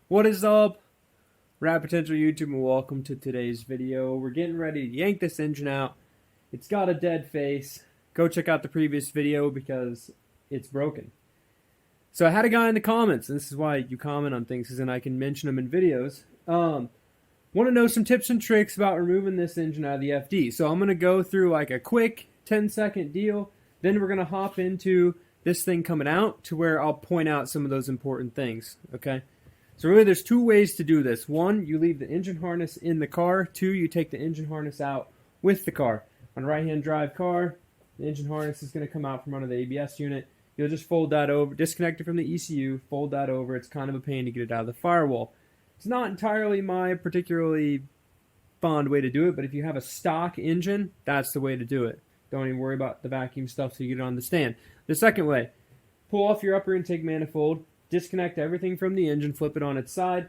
What is up, Rad Potential YouTube, and welcome to today's video. We're getting ready to yank this engine out. It's got a dead face. Go check out the previous video because it's broken. So I had a guy in the comments, and this is why you comment on things, because then I can mention them in videos. Want to know some tips and tricks about removing this engine out of the FD. So I'm going to go through like a quick 10-second deal. Then we're going to hop into this thing coming out to where I'll point out some of those important things. Okay. So really there's two ways to do this. One, you leave the engine harness in the car. Two, you take the engine harness out with the car. On a right-hand drive car, the engine harness is going to come out from under the ABS unit. You'll just fold that over, disconnect it from the ECU, fold that over. It's kind of a pain to get it out of the firewall. It's not entirely my particularly fond way to do it, but if you have a stock engine, that's the way to do it. Don't even worry about the vacuum stuff till you get it on the stand. The second way, pull off your upper intake manifold, disconnect everything from the engine, flip it on its side,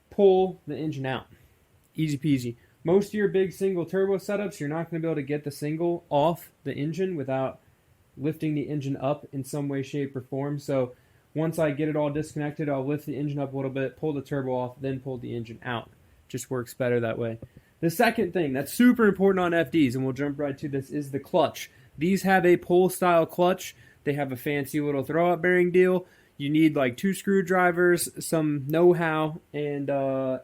pull the engine out. Easy peasy. Most of your big single turbo setups, you're not going to be able to get the single off the engine without lifting the engine up in some way, shape, or form. So once I get it all disconnected, I'll lift the engine up a little bit, pull the turbo off, then pull the engine out. Just works better that way. The second thing that's super important on FDs, and we'll jump right to this, is the clutch. These have a pull-style clutch. They have a fancy little throwout bearing deal. You need like 2 screwdrivers, some know-how, and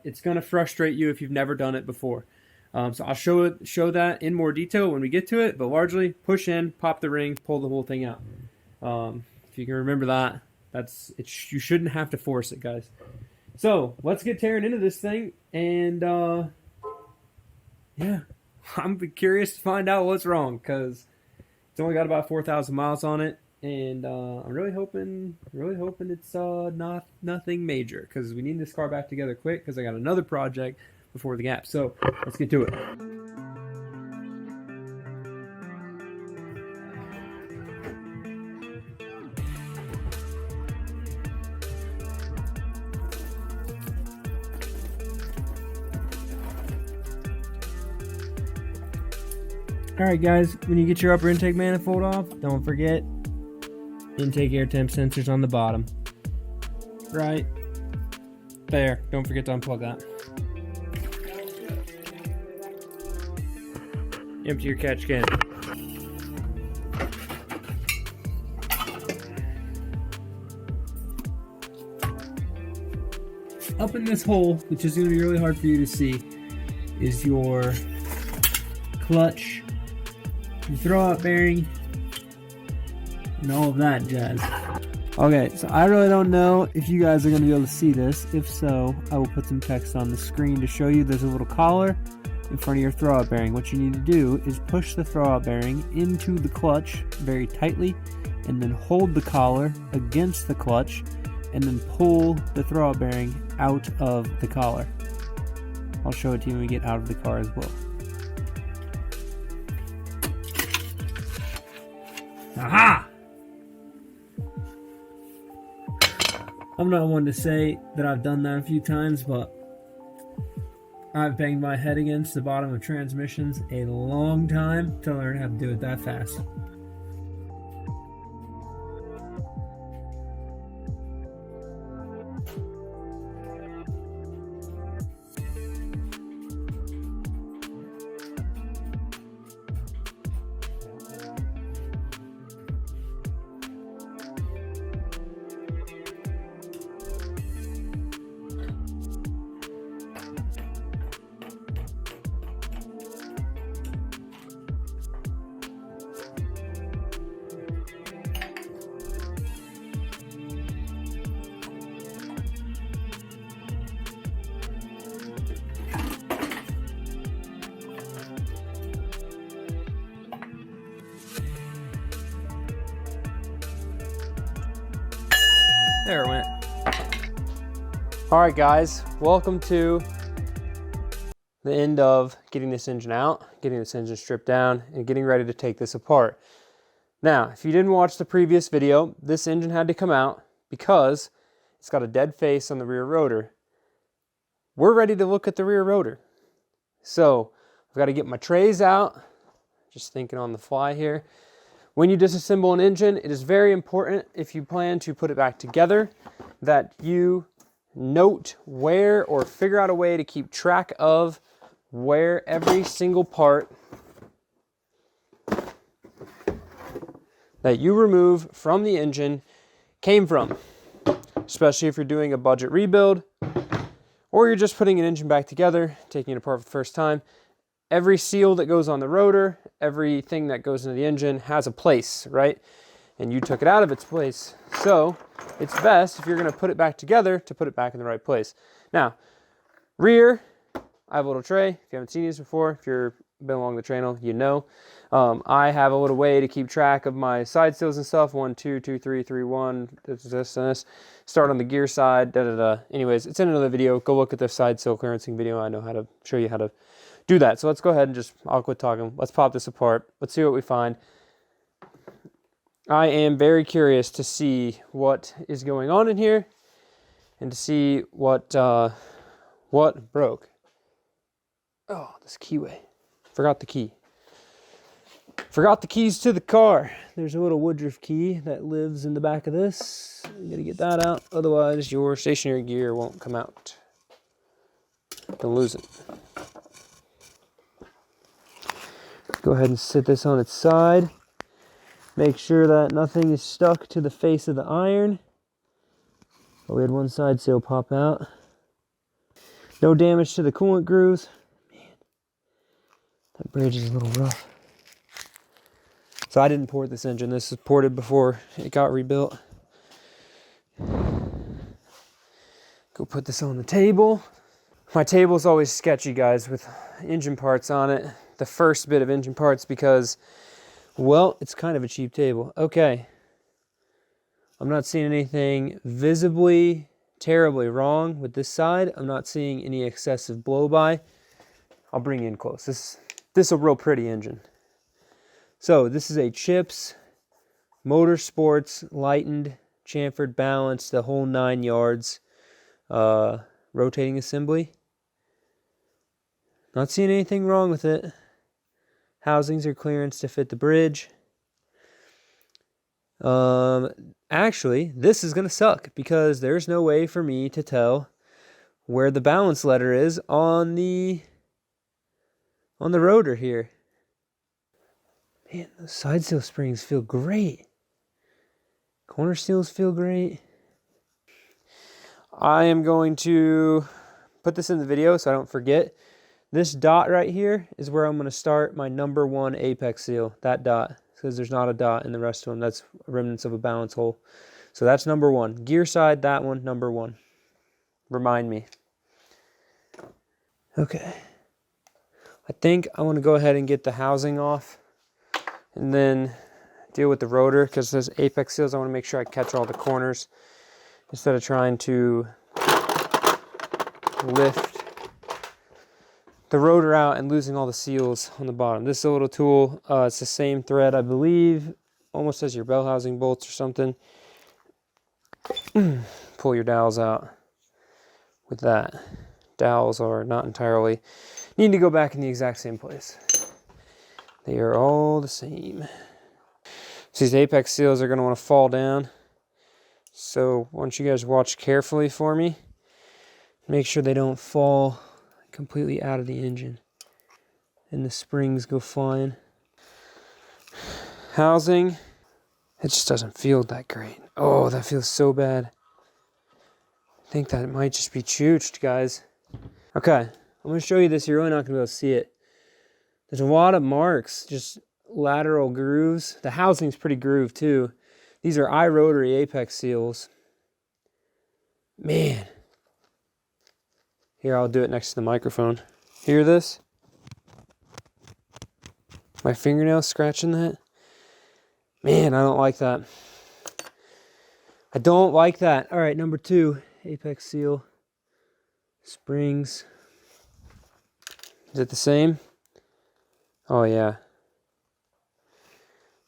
it's going to frustrate you if you've never done it before. So I'll show that in more detail when we get to it, but largely push in, pop the ring, pull the whole thing out. If you can remember that, you shouldn't have to force it, guys. So let's get tearing into this thing, and yeah, I'm curious to find out what's wrong because it's only got about 4,000 miles on it. And I'm really hoping it's nothing major because we need this car back together quick because I got another project before the gap. So let's get to it. Alright guys, when you get your upper intake manifold off, don't forget intake air temp sensors on the bottom. Right there. Don't forget to unplug that. Empty your catch can. Up in this hole, which is going to be really hard for you to see, is your clutch, your throwout bearing, and all of that jazz. Okay, so I really don't know if you guys are going to be able to see this. If so, I will put some text on the screen to show you. There's a little collar in front of your throwout bearing. What you need to do is push the throwout bearing into the clutch very tightly and then hold the collar against the clutch and then pull the throwout bearing out of the collar. I'll show it to you when we get out of the car as well. Aha! I'm not one to say that I've done that a few times, but I've banged my head against the bottom of transmissions a long time to learn how to do it that fast. There it went. Alright guys, welcome to the end of getting this engine out, getting this engine stripped down, and getting ready to take this apart. Now, if you didn't watch the previous video, this engine had to come out because it's got a dead face on the rear rotor. We're ready to look at the rear rotor. So, I've got to get my trays out, just thinking on the fly here. When you disassemble an engine, it is very important, if you plan to put it back together, that you note where or figure out a way to keep track of where every single part that you remove from the engine came from, especially if you're doing a budget rebuild or you're just putting an engine back together, taking it apart for the first time. Every seal that goes on the rotor, everything that goes into the engine has a place, right? And you took it out of its place. So it's best, if you're going to put it back together, to put it back in the right place. Now, rear, I have a little tray. If you haven't seen these before, if you've been along the channel, you know. I have a little way to keep track of my side seals and stuff. 1, 2, 2, 3, 3, 1, this, and this. Start on the gear side, da-da-da. Anyways, it's in another video. Go look at the side seal clearancing video. I know how to show you how to do that. So let's go ahead and I'll quit talking. Let's pop this apart. Let's see what we find. I am very curious to see what is going on in here and to see what broke. Oh, this keyway. Forgot the key. Forgot the keys to the car. There's a little Woodruff key that lives in the back of this. I'm gonna get that out, otherwise your stationary gear won't come out. Don't lose it. Go ahead and sit this on its side. Make sure that nothing is stuck to the face of the iron. Oh, we had one side seal pop out. No damage to the coolant grooves. Man, that bridge is a little rough. So I didn't port this engine. This was ported before it got rebuilt. Go put this on the table. My table's always sketchy, guys, with engine parts on it. The first bit of engine parts because, well, it's kind of a cheap table. Okay. I'm not seeing anything visibly terribly wrong with this side. I'm not seeing any excessive blow-by. I'll bring you in close. This is a real pretty engine. So this is a Chips Motorsports lightened, chamfered, balanced, the whole 9 yards rotating assembly. Not seeing anything wrong with it. Housings are clearance to fit the bridge. Actually, this is going to suck because there's no way for me to tell where the balance letter is on the rotor here. Man, those side seal springs feel great. Corner seals feel great. I am going to put this in the video so I don't forget. This dot right here is where I'm going to start my number 1 apex seal. That dot, because there's not a dot in the rest of them. That's remnants of a balance hole. So that's number 1. Gear side, that one, number 1. Remind me. Okay. I think I want to go ahead and get the housing off and then deal with the rotor, because those apex seals, I want to make sure I catch all the corners instead of trying to lift the rotor out and losing all the seals on the bottom. This is a little tool. It's the same thread, I believe, almost as your bell housing bolts or something. Pull your dowels out with that. Dowels are not entirely, need to go back in the exact same place. They are all the same. So these apex seals are going to want to fall down. So I want you guys to watch carefully for me. Make sure they don't fall completely out of the engine and the springs go flying. Housing, it just doesn't feel that great. Oh, that feels so bad. I think that might just be chooched, guys. Okay, I'm going to show you this. You're really not going to be able to see it. There's a lot of marks, just lateral grooves. The housing's pretty grooved too. These are i-rotary apex seals. Man. Here, I'll do it next to the microphone. Hear this? My fingernail scratching that? Man, I don't like that. I don't like that. All right, number 2, apex seal. Springs. Is it the same? Oh, yeah.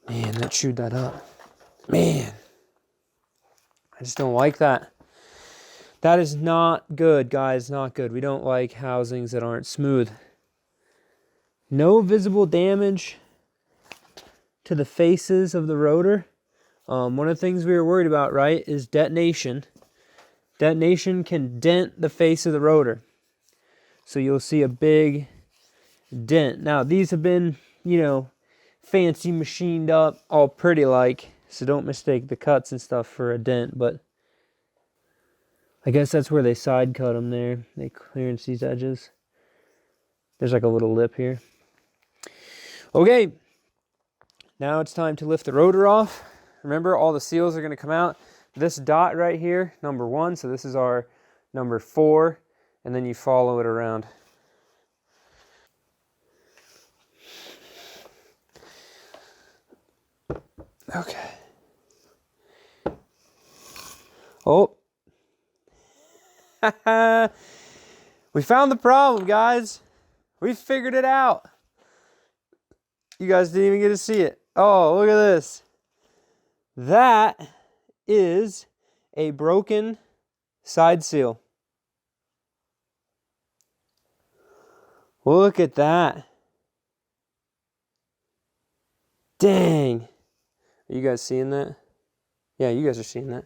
Man, that chewed that up. Man. I just don't like that. That is not good, guys. Not good. We don't like housings that aren't smooth. No visible damage to the faces of the rotor. One of the things we were worried about, right, is detonation Detonation can dent the face of the rotor. So you'll see a big dent. Now these have been, you know, fancy machined up, all pretty like, so don't mistake the cuts and stuff for a dent, but I guess that's where they side cut them there. They clearance these edges. There's like a little lip here. Okay, now it's time to lift the rotor off. Remember, all the seals are going to come out. This dot right here, number 1, so this is our number 4, and then you follow it around. Okay. Oh. We found the problem, guys. We figured it out. You guys didn't even get to see it. Oh, look at this. That is a broken side seal. Look at that. Dang. Are you guys seeing that? Yeah, you guys are seeing that.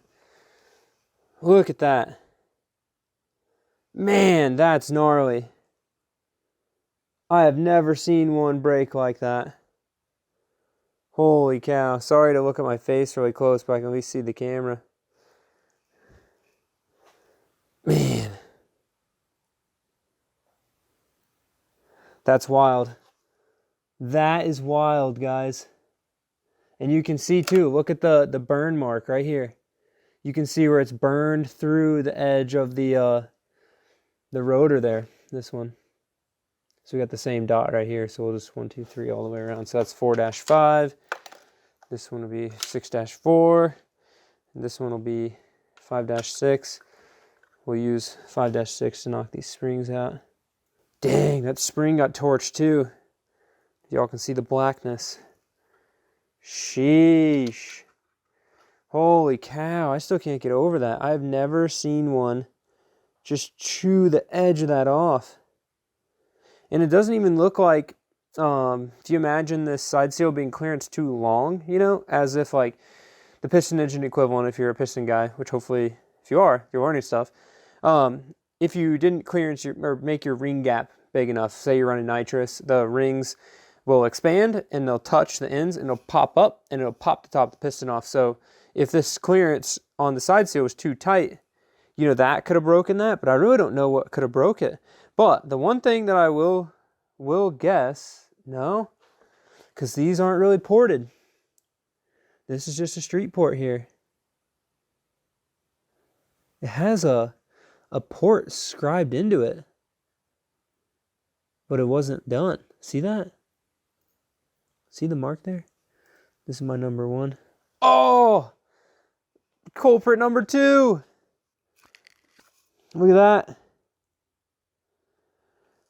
Look at that. Man, that's gnarly. I have never seen one break like that. Holy cow. Sorry to look at my face really close, but I can at least see the camera. Man. That's wild. That is wild, guys. And you can see too, look at the burn mark right here. You can see where it's burned through the edge of the rotor there, this one. So we got the same dot right here, so we'll just 1, 2, 3 all the way around. So that's 4-5. This one will be 6-4. And this one will be 5-6. We'll use 5-6 to knock these springs out. Dang, that spring got torched too. Y'all can see the blackness. Sheesh. Holy cow, I still can't get over that. I've never seen one just chew the edge of that off. And it doesn't even look like, do you imagine this side seal being clearance too long, you know, as if like the piston engine equivalent, if you're a piston guy, which hopefully if you're learning stuff, if you didn't clearance or make your ring gap big enough, say you're running nitrous, the rings will expand and they'll touch the ends and it'll pop up and it'll pop the top of the piston off. So if this clearance on the side seal was too tight, you know, that could have broken that, but I really don't know what could have broke it. But the one thing that I will guess, no, because these aren't really ported. This is just a street port here. It has a port scribed into it, but it wasn't done. See that? See the mark there? This is my number 1. Oh! Culprit number 2! Look at that.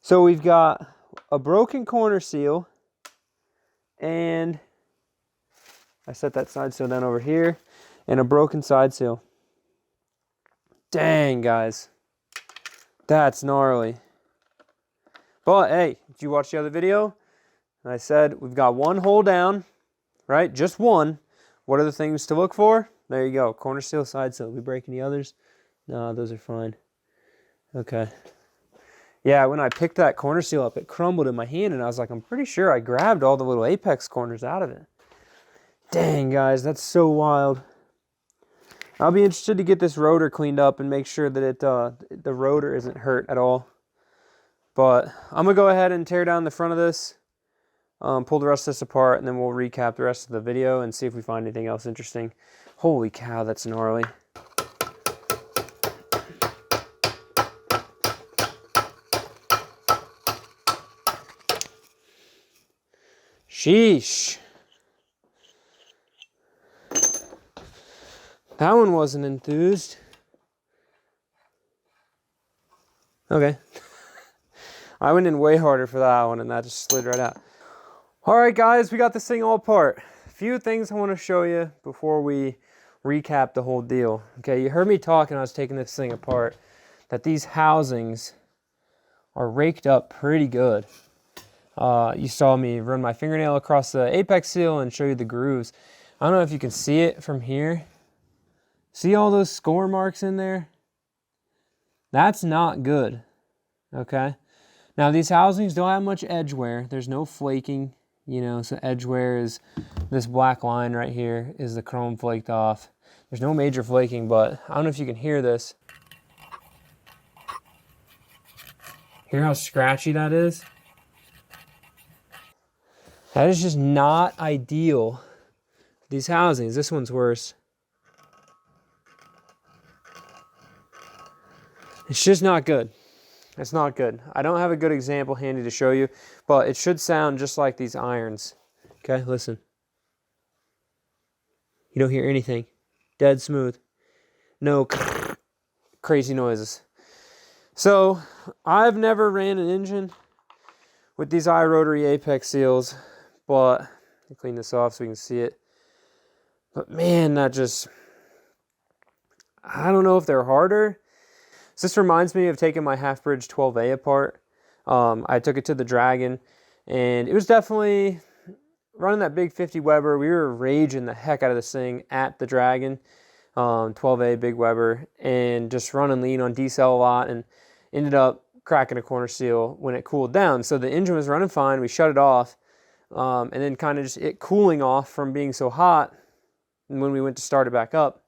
So we've got a broken corner seal, and I set that side seal down over here, and a broken side seal. Dang, guys. That's gnarly. But hey, did you watch the other video? I said we've got one hole down, right? Just one. What are the things to look for? There you go. Corner seal, side seal. We break any others? No, those are fine. Okay. Yeah, when I picked that corner seal up, it crumbled in my hand, and I was like, I'm pretty sure I grabbed all the little apex corners out of it. Dang, guys, that's so wild. I'll be interested to get this rotor cleaned up and make sure that the rotor isn't hurt at all. But I'm going to go ahead and tear down the front of this, pull the rest of this apart, and then we'll recap the rest of the video and see if we find anything else interesting. Holy cow, that's gnarly. Sheesh. That one wasn't enthused. Okay. I went in way harder for that one and that just slid right out. Alright guys, we got this thing all apart. A few things I want to show you before we recap the whole deal. Okay, you heard me talking, I was taking this thing apart, that these housings are raked up pretty good. You saw me run my fingernail across the apex seal and show you the grooves. I don't know if you can see it from here. See all those score marks in there? That's not good, okay? Now, these housings don't have much edge wear. There's no flaking, you know, so edge wear is this black line right here is the chrome flaked off. There's no major flaking, but I don't know if you can hear this. Hear how scratchy that is? That is just not ideal. These housings, this one's worse. It's just not good. It's not good. I don't have a good example handy to show you, but it should sound just like these irons. Okay, listen. You don't hear anything. Dead smooth. No crazy noises. So, I've never ran an engine with these i-rotary apex seals, but I'll clean this off so we can see it. But man, that just, I don't know if they're harder. So this reminds me of taking my half bridge 12A apart. I took it to the Dragon, and it was definitely running that big 50 Weber. We were raging the heck out of this thing at the Dragon, 12A big Weber, and just running lean on decel a lot, and ended up cracking a corner seal when it cooled down. So the engine was running fine. We shut it off, and then kind of just it cooling off from being so hot. And when we went to start it back up,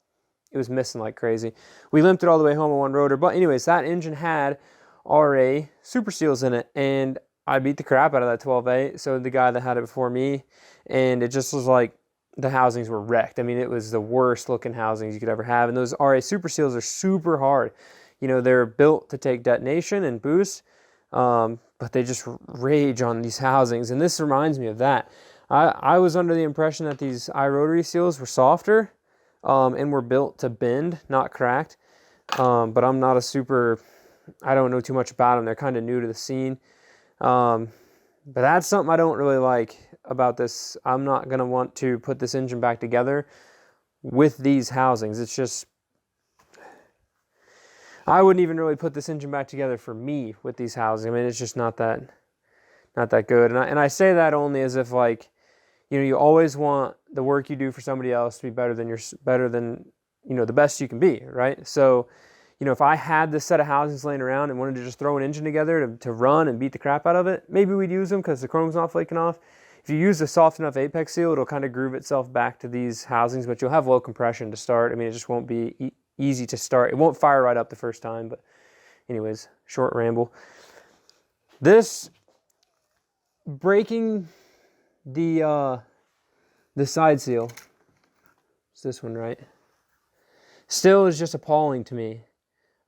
it was missing like crazy. We limped it all the way home on one rotor. But anyways, that engine had RA super seals in it, and I beat the crap out of that 12A. So the guy that had it before me, and it just was like the housings were wrecked. I mean, it was the worst looking housings you could ever have. And those RA super seals are super hard. You know, they're built to take detonation and boost, but they just rage on these housings. And this reminds me of that. I was under the impression that these i-rotary seals were softer and were built to bend, not cracked. But I'm not a super, I don't know too much about them. They're kind of new to the scene. But that's something I don't really like about this. I'm not going to want to put this engine back together with these housings. It's just, I wouldn't even really put this engine back together for me with these housings. I mean, it's just not that good. And I say that only as if, like, you know, you always want the work you do for somebody else to be better than you know, the best you can be, right? So, you know, if I had this set of housings laying around and wanted to just throw an engine together to run and beat the crap out of it, maybe we'd use them because the chrome's not flaking off. If you use a soft enough apex seal, it'll kind of groove itself back to these housings, but you'll have low compression to start. I mean, it just won't be easy to start. It won't fire right up the first time, but anyways, short ramble. This breaking the side seal, it's this one, right? Still is just appalling to me.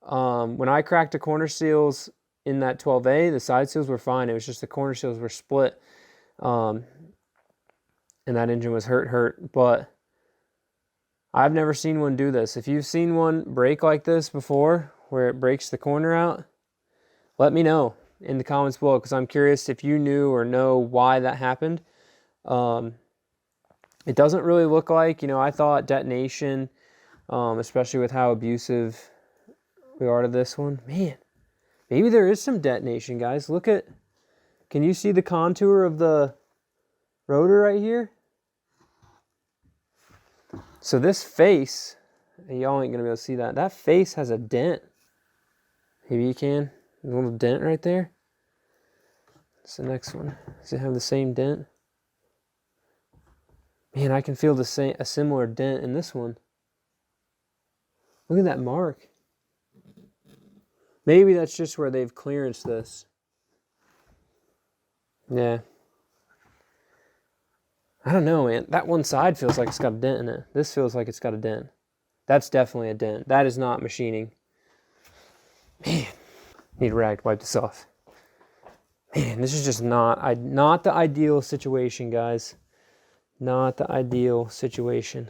When I cracked the corner seals in that 12A, the side seals were fine. It was just the corner seals were split. And that engine was hurt. But I've never seen one do this. If you've seen one break like this before, where it breaks the corner out, let me know in the comments below, because I'm curious if you knew or know why that happened. It doesn't really look like, you know, I thought detonation, especially with how abusive we are to this one. Man, maybe there is some detonation, guys. Look at, can you see the contour of the rotor right here? So this face, y'all ain't gonna be able to see that. That face has a dent. Maybe you can. A little dent right there. What's the next one? Does it have the same dent? Man, I can feel a similar dent in this one. Look at that mark. Maybe that's just where they've clearanced this. Yeah. I don't know, man. That one side feels like it's got a dent in it. This feels like it's got a dent. That's definitely a dent. That is not machining. Man, need a rag to wipe this off. Man, this is just not the ideal situation, guys. Not the ideal situation.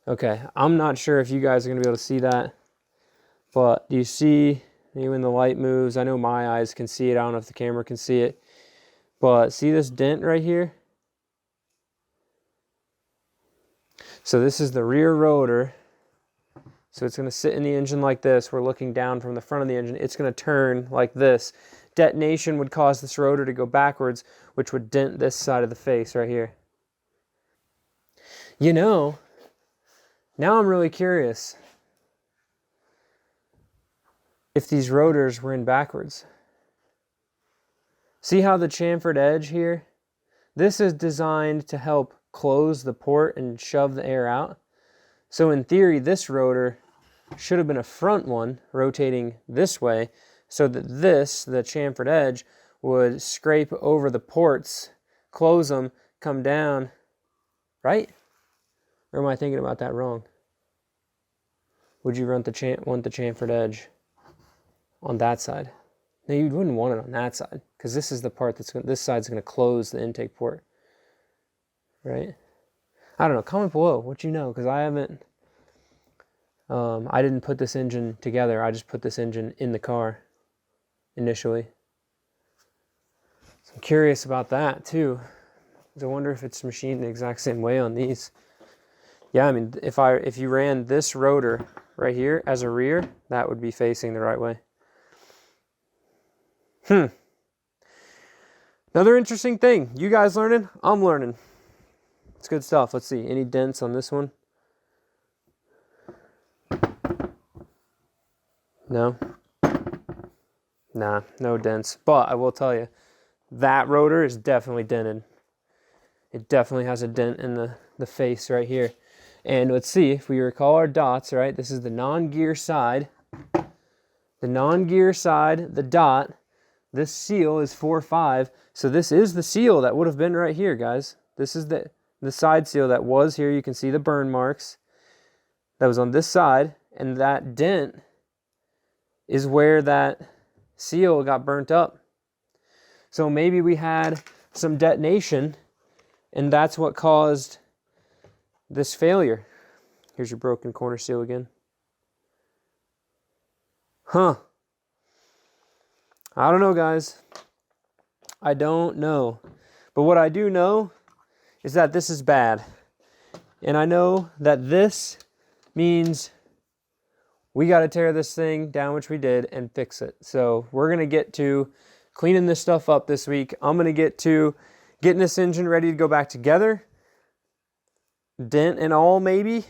Okay, I'm not sure if you guys are going to be able to see that, but do you see, maybe when the light moves, I know my eyes can see it, I don't know if the camera can see it, but see this dent right here? So this is the rear rotor. So it's going to sit in the engine like this. We're looking down from the front of the engine. It's going to turn like this. Detonation would cause this rotor to go backwards, which would dent this side of the face right here. You know, now I'm really curious. if these rotors were in backwards. See how the chamfered edge here? This is designed to help close the port and shove the air out. So in theory, this rotor should have been a front one rotating this way so that this, the chamfered edge, would scrape over the ports, close them, come down, right? Or am I thinking about that wrong? Would you want the chamfered edge on that side? No, you wouldn't want it on that side because this is the part this side's going to close the intake port, right? I don't know. Comment below what you know because I haven't. I didn't put this engine together. I just put this engine in the car initially. So I'm curious about that too. I wonder if it's machined the exact same way on these. Yeah, I mean, if you ran this rotor right here as a rear, that would be facing the right way. Another interesting thing. You guys learning? I'm learning. It's good stuff. Let's see. Any dents on this one? No? Nah, no dents. But I will tell you, that rotor is definitely dented. It definitely has a dent in the face right here. And let's see, if we recall our dots, right? This is the non-gear side. The non-gear side, the dot. This seal is 4.5. So this is the seal that would have been right here, guys. This is the side seal that was here. You can see the burn marks. That was on this side. And that dent is where that seal got burnt up. So maybe we had some detonation and that's what caused this failure. Here's your broken corner seal again. Huh. I don't know, guys. I don't know. But what I do know is that this is bad. And I know that this means we got to tear this thing down, which we did, and fix it. So we're going to get to cleaning this stuff up this week. I'm going to get to getting this engine ready to go back together. Dent and all, maybe.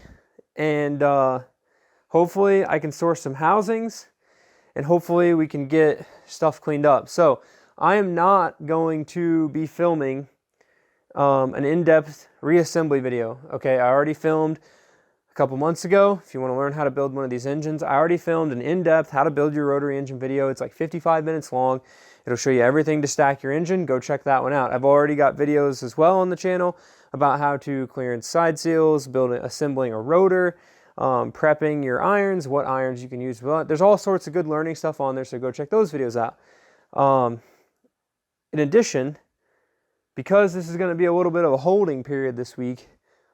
And hopefully I can source some housings. And hopefully we can get stuff cleaned up. So I am not going to be filming an in-depth reassembly video. Okay, I already filmed a couple months ago. If you want to learn how to build one of these engines, I already filmed an in-depth how to build your rotary engine video. It's like 55 minutes long. It'll show you everything to stack your engine. Go check that one out. I've already got videos as well on the channel about how to clearance side seals, assembling a rotor, prepping your irons, what irons you can use. There's all sorts of good learning stuff on there, so go check those videos out. In addition, because this is going to be a little bit of a holding period this week,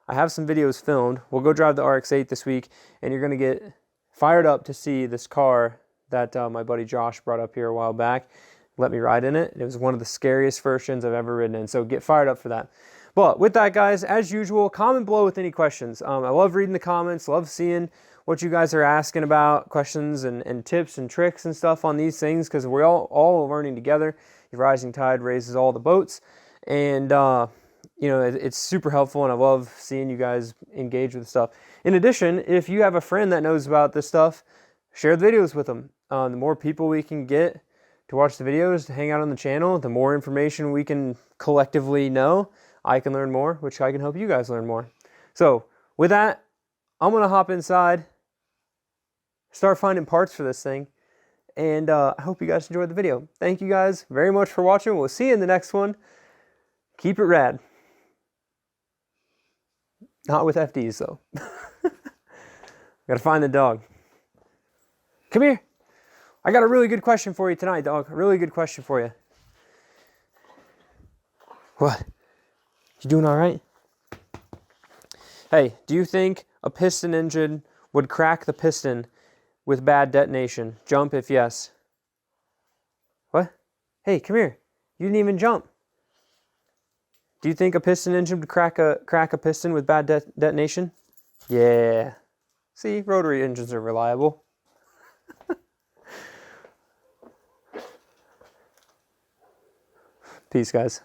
I have some videos filmed. We'll go drive the RX-8 this week, and you're going to get fired up to see this car that my buddy Josh brought up here a while back. Let me ride in it. It was one of the scariest versions I've ever ridden in, so get fired up for that. But with that, guys, as usual, comment below with any questions. I love reading the comments, love seeing what you guys are asking about, questions and tips and tricks and stuff on these things, because we're all learning together. The rising tide raises all the boats. And, you know, it's super helpful, and I love seeing you guys engage with stuff. In addition, if you have a friend that knows about this stuff, share the videos with them. The more people we can get to watch the videos, to hang out on the channel, the more information we can collectively know. I can learn more, which I can help you guys learn more. So with that, I'm going to hop inside, start finding parts for this thing, and I hope you guys enjoyed the video. Thank you guys very much for watching. We'll see you in the next one. Keep it rad. Not with FDs, though. Gotta find the dog. Come here. I got a really good question for you tonight, dog. A really good question for you. What? You doing all right? Hey, do you think a piston engine would crack the piston with bad detonation? Jump if yes. What? Hey, come here. You didn't even jump. Do you think a piston engine would crack a piston with bad detonation? Yeah. See, rotary engines are reliable. Peace, guys.